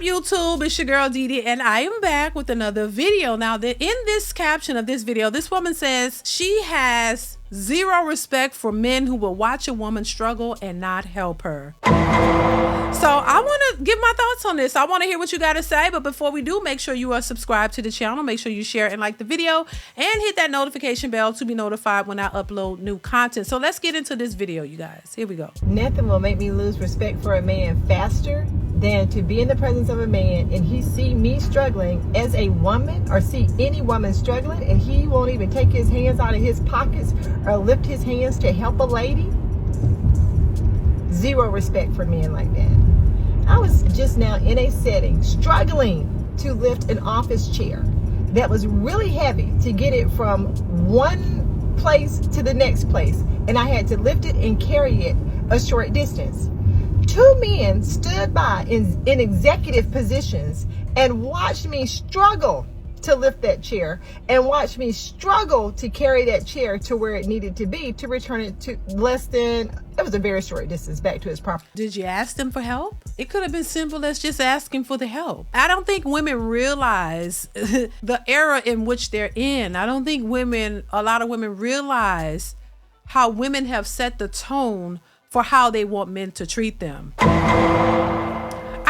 up, YouTube? It's your girl DeeDee, and I am back with another video. Now, in this caption of this video, this woman says she has zero respect for men who will watch a woman struggle and not help her. So I want to give my thoughts on this. I want to hear what you got to say. But before we do, make sure you are subscribed to the channel. Make sure you share and like the video and hit that notification bell to be notified when I upload new content. So let's get into this video, you guys. Here we go. Nothing will make me lose respect for a man faster than to be in the presence of a man and he see me struggling as a woman, or see any woman struggling, and he won't even take his hands out of his pockets or lift his hands to help a lady. Zero respect for men like that. I was just now in a setting struggling to lift an office chair that was really heavy to get it from one place to the next place, and I had to lift it and carry it a short distance. Two men stood by in executive positions and watched me struggle to lift that chair and watched me struggle to carry that chair to where it needed to be to return it to less than, it was a very short distance back to its property. Did you ask them for help? It could have been simple as just asking for the help. I don't think women realize the era in which they're in. I don't think a lot of women realize how women have set the tone for how they want men to treat them.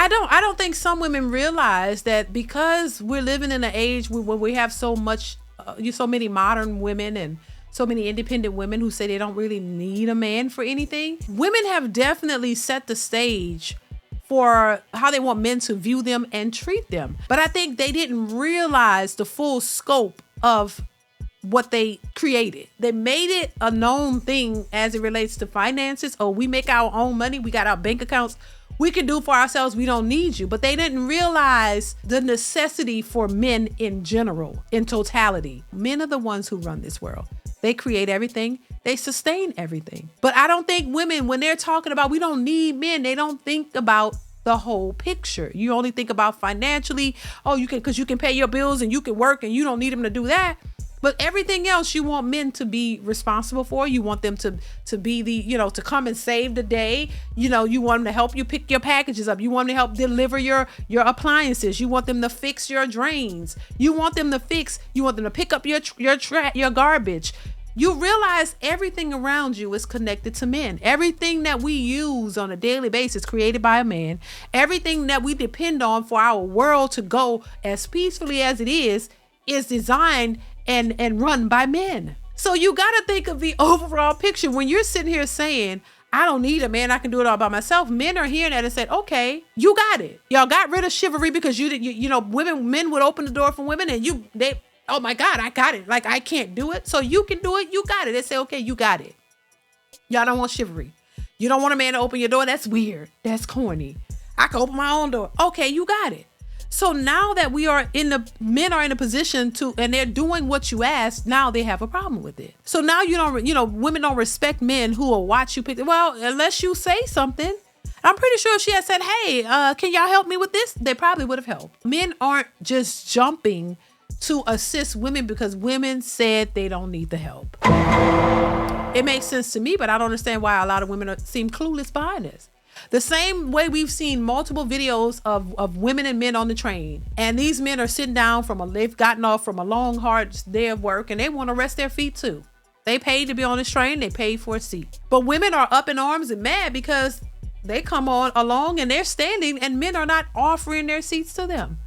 I don't think some women realize that because we're living in an age where we have so many modern women and so many independent women who say they don't really need a man for anything. Women have definitely set the stage for how they want men to view them and treat them. But I think they didn't realize the full scope of what they created. They made it a known thing as it relates to finances. Oh, we make our own money. We got our bank accounts. We can do for ourselves. We don't need you. But they didn't realize the necessity for men in general, in totality. Men are the ones who run this world. They create everything. They sustain everything. But I don't think women, when they're talking about we don't need men, they don't think about the whole picture. You only think about financially. Oh, you can, because you can pay your bills and you can work and you don't need them to do that. But everything else you want men to be responsible for. You want them to be the, to come and save the day. You want them to help you pick your packages up. You want them to help deliver your appliances. You want them to fix your drains. You want them to pick up your garbage. You realize everything around you is connected to men. Everything that we use on a daily basis created by a man. Everything that we depend on for our world to go as peacefully as it is designed and run by men. So you got to think of the overall picture. When you're sitting here saying, I don't need a man, I can do it all by myself. Men are hearing that and said, okay, you got it. Y'all got rid of chivalry because men would open the door for women and oh my God, I got it. Like, I can't do it. So you can do it. You got it. They say, okay, you got it. Y'all don't want chivalry. You don't want a man to open your door. That's weird. That's corny. I can open my own door. Okay, you got it. So now that men are in a position to, and they're doing what you asked, now they have a problem with it. So now women don't respect men who will watch you pick. Well, unless you say something. I'm pretty sure if she had said, hey, can y'all help me with this? They probably would have helped. Men aren't just jumping to assist women because women said they don't need the help. It makes sense to me, but I don't understand why a lot of women seem clueless behind this. The same way we've seen multiple videos of women and men on the train, and these men are sitting down they've gotten off from a long, hard day of work, and they want to rest their feet too. They paid to be on this train. They paid for a seat. But women are up in arms and mad because they come along and they're standing and men are not offering their seats to them.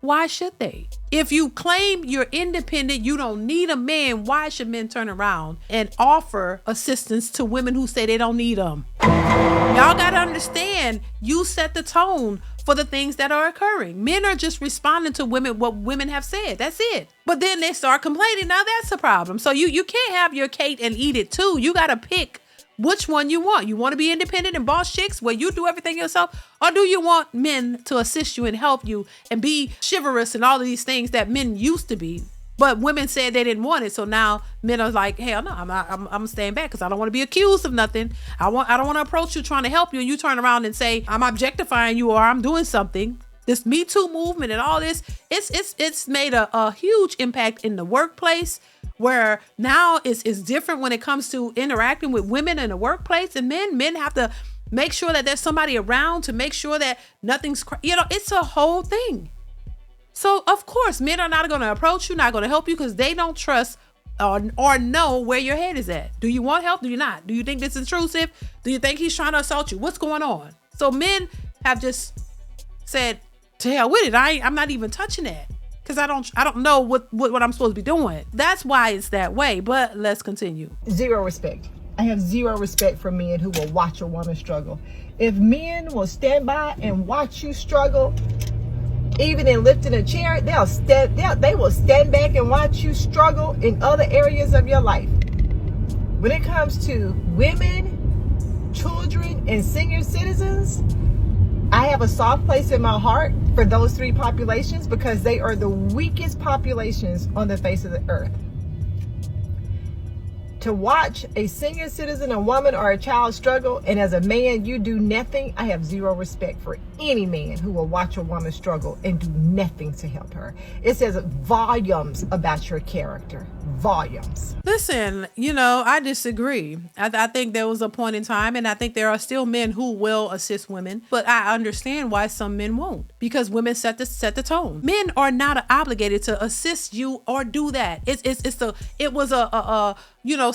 Why should they? If you claim you're independent, you don't need a man, why should men turn around and offer assistance to women who say they don't need them? Y'all got to understand, you set the tone for the things that are occurring. Men are just responding to what women have said. That's it. But then they start complaining. Now that's a problem. So you can't have your cake and eat it too. You got to pick which one you want. You want to be independent and boss chicks where you do everything yourself? Or do you want men to assist you and help you and be chivalrous and all of these things that men used to be? But women said they didn't want it. So now men are like, hell no, I'm staying back because I don't want to be accused of nothing. I don't want to approach you trying to help you. And you turn around and say, I'm objectifying you or I'm doing something. This Me Too movement and all this, it's made a huge impact in the workplace, where now it's different when it comes to interacting with women in the workplace. And men have to Make sure that there's somebody around to make sure that nothing's, it's a whole thing. So of course, men are not going to approach you, not going to help you because they don't trust or know where your head is at. Do you want help? Do you not? Do you think this is intrusive? Do you think he's trying to assault you? What's going on? So men have just said, to hell with it. I'm not even touching that because I don't know what I'm supposed to be doing. That's why it's that way. But let's continue. Zero respect. I have zero respect for men who will watch a woman struggle. If men will stand by and watch you struggle, even in lifting a chair, they will stand back and watch you struggle in other areas of your life. When it comes to women, children, and senior citizens, I have a soft place in my heart for those three populations because they are the weakest populations on the face of the earth. To watch a senior citizen, a woman, or a child struggle, and as a man, you do nothing, I have zero respect for any man who will watch a woman struggle and do nothing to help her. It says volumes about your character. Volumes. Listen, I disagree. I think there was a point in time, and I think there are still men who will assist women, but I understand why some men won't, because women set the tone. Men are not obligated to assist you or do that. It was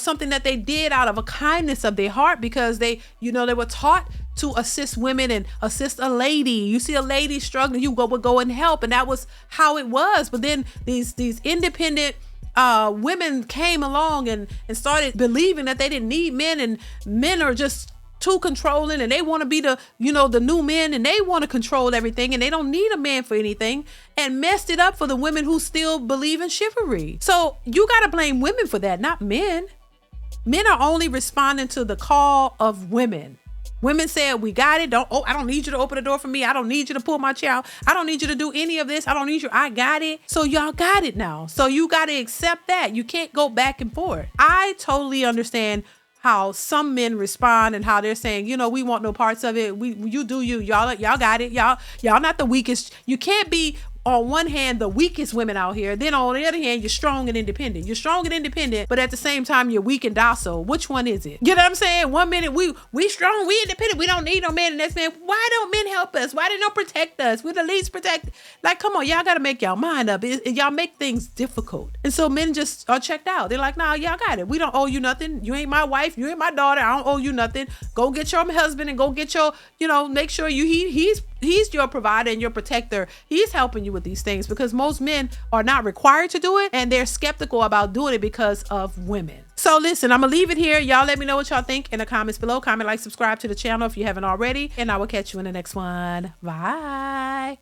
something that they did out of a kindness of their heart because they were taught to assist women and assist a lady. You see a lady struggling, you would go and help, and that was how it was. But then these independent women came along and started believing that they didn't need men, and men are just too controlling, and they want to be the new men, and they want to control everything, and they don't need a man for anything, and messed it up for the women who still believe in chivalry. So you got to blame women for that, not men. Men are only responding to the call of women. Women said, we got it. I don't need you to open the door for me. I don't need you to pull my chair out. I don't need you to do any of this. I don't need you. I got it. So y'all got it now. So you got to accept that. You can't go back and forth. I totally understand how some men respond and how they're saying, we want no parts of it. You do you. Y'all got it. Y'all not the weakest. You can't be on one hand the weakest women out here, then on the other hand you're strong and independent. You're strong and independent, but at the same time you're weak and docile. Which one is it? You know what I'm saying? One minute we strong, we independent, we don't need no man. And next minute, why don't men help us? Why they don't protect us? We're the least protected. Like, come on, y'all got to make y'all mind up. Y'all make things difficult, and so men just are checked out. They're like, nah, y'all got it. We don't owe you nothing. You ain't my wife. You ain't my daughter. I don't owe you nothing. Go get your husband and go get your, make sure he's your provider and your protector. He's helping you with these things, because most men are not required to do it, and they're skeptical about doing it because of women. So listen, I'm gonna leave it here. Y'all let me know what y'all think in the comments below. Comment, like, subscribe to the channel if you haven't already, and I will catch you in the next one. Bye.